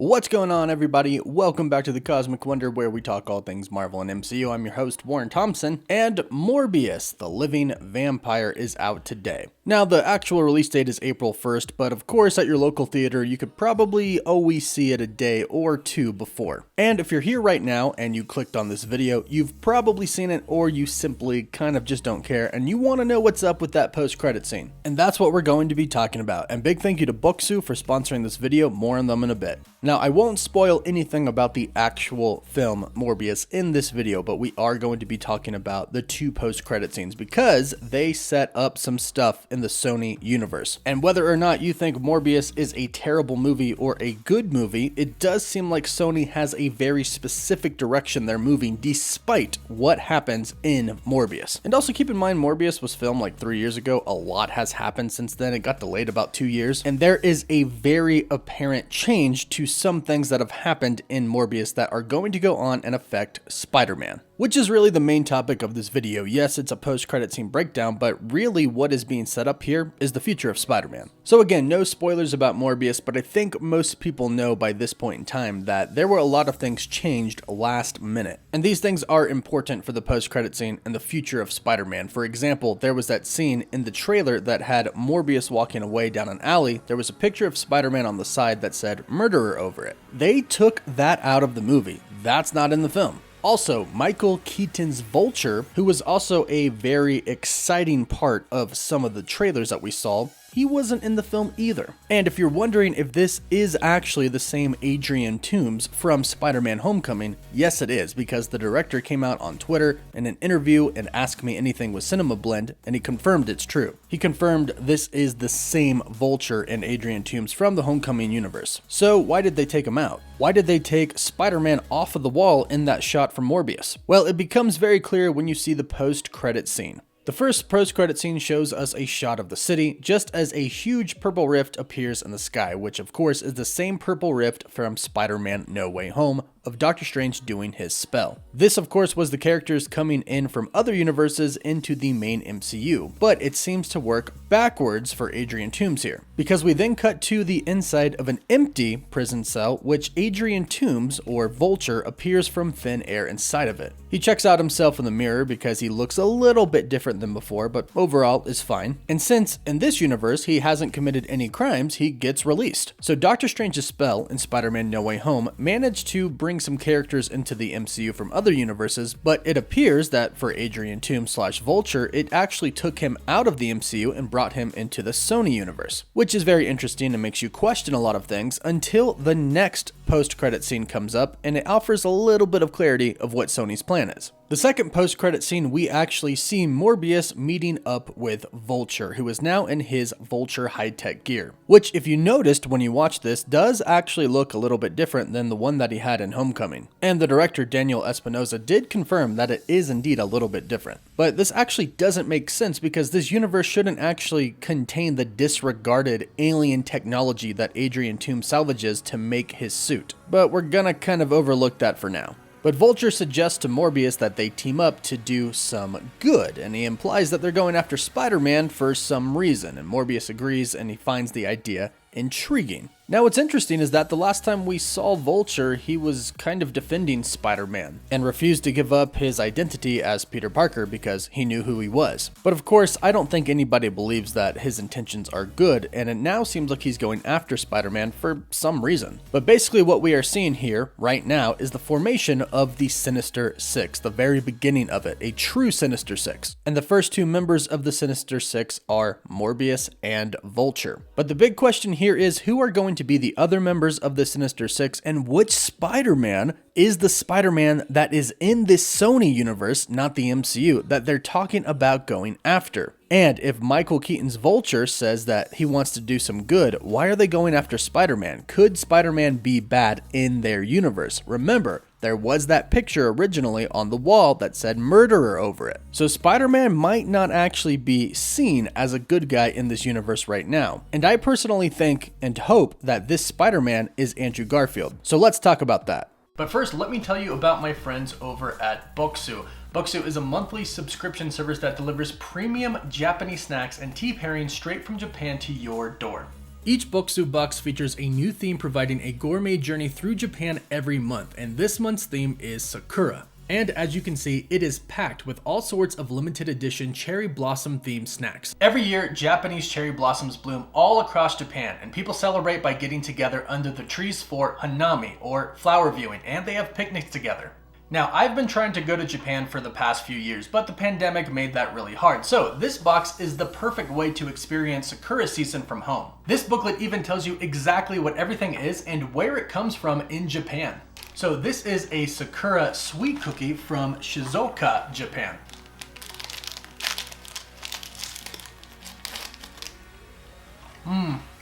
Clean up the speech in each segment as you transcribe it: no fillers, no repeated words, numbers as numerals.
What's going on, everybody? Welcome back to the Cosmic Wonder, where we talk all things Marvel and MCU. I'm your host, Warren Thompson, and Morbius, the living vampire, is out today. Now, the actual release date is April 1st, but of course, at your local theater, you could probably always see it a day or two before. And if you're here right now and you clicked on this video, you've probably seen it, or you simply kind of just don't care, and you want to know what's up with that post-credit scene. And that's what we're going to be talking about. And big thank you to Boksu for sponsoring this video. More on them in a bit. Now, I won't spoil anything about the actual film Morbius in this video, but we are going to be talking about the two post-credit scenes because they set up some stuff in the Sony universe. And whether or not you think Morbius is a terrible movie or a good movie, it does seem like Sony has a very specific direction they're moving despite what happens in Morbius. And also keep in mind, Morbius was filmed like 3 years ago. A lot has happened since then. It got delayed about 2 years, and there is a very apparent change to some things that have happened in Morbius that are going to go on and affect Spider-Man, which is really the main topic of this video. Yes, it's a post-credit scene breakdown, but really what is being set up here is the future of Spider-Man. So again, no spoilers about Morbius, but I think most people know by this point in time that there were a lot of things changed last minute. And these things are important for the post-credit scene and the future of Spider-Man. For example, there was that scene in the trailer that had Morbius walking away down an alley. There was a picture of Spider-Man on the side that said murderer over it. They took that out of the movie. That's not in the film. Also, Michael Keaton's Vulture, who was also a very exciting part of some of the trailers that we saw, he wasn't in the film either. And if you're wondering if this is actually the same Adrian Toomes from Spider-Man Homecoming, yes it is, because the director came out on Twitter in an interview and asked me anything with Cinema Blend, and he confirmed it's true. He confirmed this is the same Vulture and Adrian Toomes from the Homecoming universe. So why did they take him out? Why did they take Spider-Man off of the wall in that shot from Morbius? Well, it becomes very clear when you see the post-credit scene. The first post-credit scene shows us a shot of the city, just as a huge purple rift appears in the sky, which of course is the same purple rift from Spider-Man No Way Home, of Doctor Strange doing his spell. This of course was the characters coming in from other universes into the main MCU, but it seems to work backwards for Adrian Toomes here, because we then cut to the inside of an empty prison cell, which Adrian Toomes, or Vulture, appears from thin air inside of it. He checks out himself in the mirror because he looks a little bit different than before, but overall is fine. And since in this universe he hasn't committed any crimes, he gets released. So Doctor Strange's spell in Spider-Man No Way Home managed to bring some characters into the MCU from other universes, but it appears that for Adrian Toomes / Vulture, it actually took him out of the MCU and brought him into the Sony universe, which is very interesting and makes you question a lot of things until the next post-credit scene comes up, and it offers a little bit of clarity of what Sony's plan is. The second post-credit scene, we actually see Morbius meeting up with Vulture, who is now in his Vulture high-tech gear, which if you noticed when you watch this, does actually look a little bit different than the one that he had in Homecoming. And the director Daniel Espinosa did confirm that it is indeed a little bit different. But this actually doesn't make sense because this universe shouldn't actually contain the disregarded alien technology that Adrian Toomes salvages to make his suit. But we're gonna kind of overlook that for now. But Vulture suggests to Morbius that they team up to do some good, and he implies that they're going after Spider-Man for some reason, and Morbius agrees and he finds the idea intriguing. Now what's interesting is that the last time we saw Vulture, he was kind of defending Spider-Man and refused to give up his identity as Peter Parker because he knew who he was. But of course, I don't think anybody believes that his intentions are good, and it now seems like he's going after Spider-Man for some reason. But basically what we are seeing here right now is the formation of the Sinister Six, the very beginning of it, a true Sinister Six. And the first two members of the Sinister Six are Morbius and Vulture. But the big question here is who are going to be the other members of the Sinister Six, and which Spider-Man is the Spider-Man that is in this Sony universe, not the MCU, that they're talking about going after? And if Michael Keaton's Vulture says that he wants to do some good, why are they going after Spider-Man? Could Spider-Man be bad in their universe? Remember, there was that picture originally on the wall that said murderer over it. So Spider-Man might not actually be seen as a good guy in this universe right now. And I personally think and hope that this Spider-Man is Andrew Garfield. So let's talk about that. But first, let me tell you about my friends over at Boksu. Boksu is a monthly subscription service that delivers premium Japanese snacks and tea pairings straight from Japan to your door. Each Boksu box features a new theme providing a gourmet journey through Japan every month, and this month's theme is Sakura. And as you can see, it is packed with all sorts of limited edition cherry blossom themed snacks. Every year, Japanese cherry blossoms bloom all across Japan, and people celebrate by getting together under the trees for hanami, or flower viewing, and they have picnics together. Now, I've been trying to go to Japan for the past few years, but the pandemic made that really hard. So this box is the perfect way to experience Sakura season from home. This booklet even tells you exactly what everything is and where it comes from in Japan. So this is a Sakura sweet cookie from Shizuoka, Japan.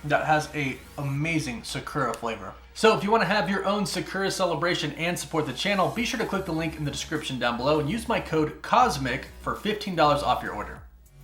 That has an amazing Sakura flavor. So if you want to have your own Sakura celebration and support the channel, be sure to click the link in the description down below and use my code COSMIC for $15 off your order.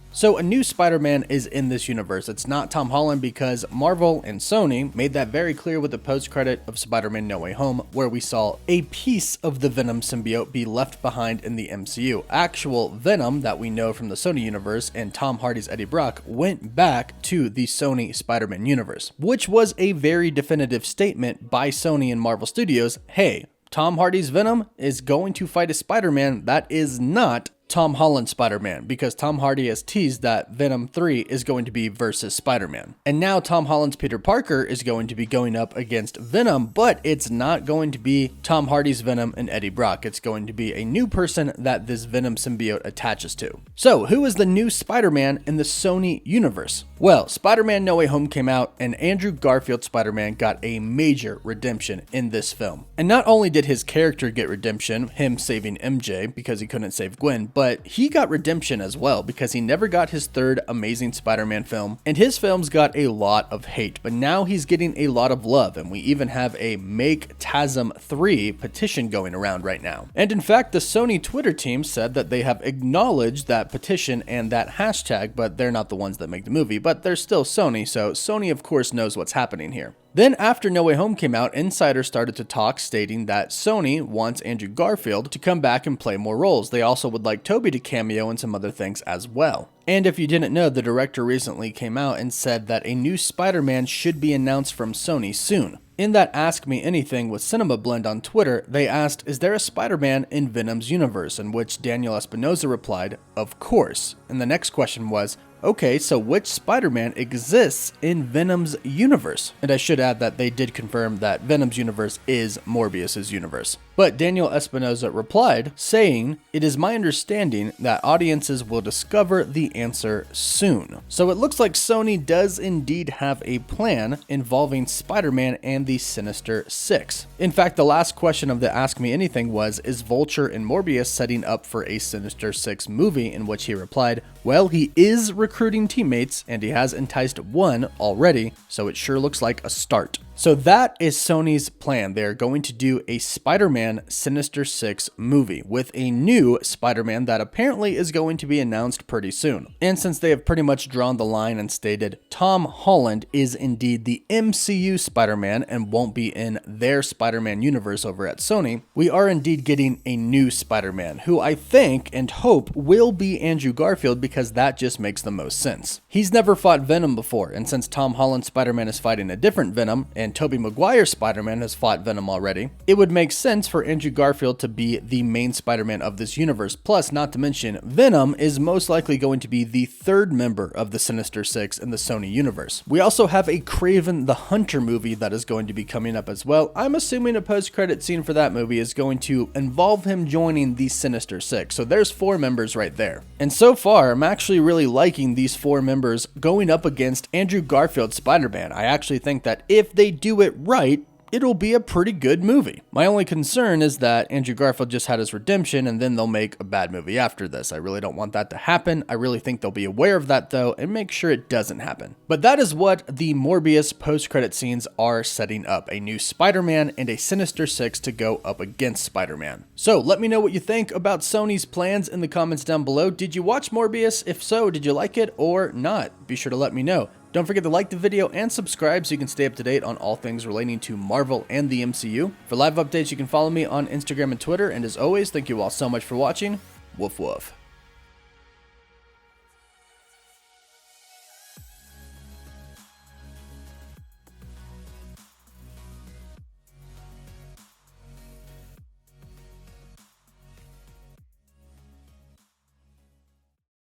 So a new Spider-Man is in this universe. It's not Tom Holland because Marvel and Sony made that very clear with the post-credit of Spider-Man No Way Home, where we saw a piece of the Venom symbiote be left behind in the MCU. Actual Venom that we know from the Sony universe and Tom Hardy's Eddie Brock went back to the Sony Spider-Man universe, which was a very definitive statement by Sony and Marvel Studios. Hey, Tom Hardy's Venom is going to fight a Spider-Man that is not Tom Holland Spider-Man, because Tom Hardy has teased that Venom 3 is going to be versus Spider-Man. And now Tom Holland's Peter Parker is going to be going up against Venom, but it's not going to be Tom Hardy's Venom and Eddie Brock. It's going to be a new person that this Venom symbiote attaches to. So who is the new Spider-Man in the Sony universe? Well, Spider-Man No Way Home came out, and Andrew Garfield Spider-Man got a major redemption in this film. And not only did his character get redemption, him saving MJ because he couldn't save Gwen, but he got redemption as well because he never got his third Amazing Spider-Man film, and his films got a lot of hate, but now he's getting a lot of love, and we even have a Make TASM 3 petition going around right now. And in fact, the Sony Twitter team said that they have acknowledged that petition and that hashtag, but they're not the ones that make the movie, but they're still Sony, so Sony of course knows what's happening here. Then after No Way Home came out, insiders started to talk, stating that Sony wants Andrew Garfield to come back and play more roles. They also would like Tobey to cameo in some other things as well. And if you didn't know, the director recently came out and said that a new Spider-Man should be announced from Sony soon. In that Ask Me Anything with Cinema Blend on Twitter, they asked, is there a Spider-Man in Venom's universe? In which Daniel Espinosa replied, of course. And the next question was, okay, so which Spider-Man exists in Venom's universe? And I should add that they did confirm that Venom's universe is Morbius's universe. But Daniel Espinosa replied, saying, it is my understanding that audiences will discover the answer soon. So it looks like Sony does indeed have a plan involving Spider-Man and the Sinister Six. In fact, the last question of the Ask Me Anything was, is Vulture and Morbius setting up for a Sinister Six movie? In which he replied, well, he is recruiting teammates and he has enticed one already, so it sure looks like a start. So that is Sony's plan. They're going to do a Spider-Man Sinister Six movie with a new Spider-Man that apparently is going to be announced pretty soon. And since they have pretty much drawn the line and stated Tom Holland is indeed the MCU Spider-Man and won't be in their Spider-Man universe over at Sony, we are indeed getting a new Spider-Man, who I think and hope will be Andrew Garfield, because that just makes the most sense. He's never fought Venom before, and since Tom Holland's Spider-Man is fighting a different Venom, and Tobey Maguire's Spider-Man has fought Venom already, it would make sense for Andrew Garfield to be the main Spider-Man of this universe. Plus, not to mention, Venom is most likely going to be the third member of the Sinister Six in the Sony universe. We also have a Kraven the Hunter movie that is going to be coming up as well. I'm assuming a post-credit scene for that movie is going to involve him joining the Sinister Six. So there's 4 members right there. And so far, I'm actually really liking these 4 members going up against Andrew Garfield Spider-Man. I actually think that if they do it right, it'll be a pretty good movie. My only concern is that Andrew Garfield just had his redemption and then they'll make a bad movie after this. I really don't want that to happen. I really think they'll be aware of that though and make sure it doesn't happen. But that is what the Morbius post-credit scenes are setting up. A new Spider-Man and a Sinister Six to go up against Spider-Man. So let me know what you think about Sony's plans in the comments down below. Did you watch Morbius? If so, did you like it or not? Be sure to let me know. Don't forget to like the video and subscribe so you can stay up to date on all things relating to Marvel and the MCU. For live updates, you can follow me on Instagram and Twitter. And as always, thank you all so much for watching. Woof woof.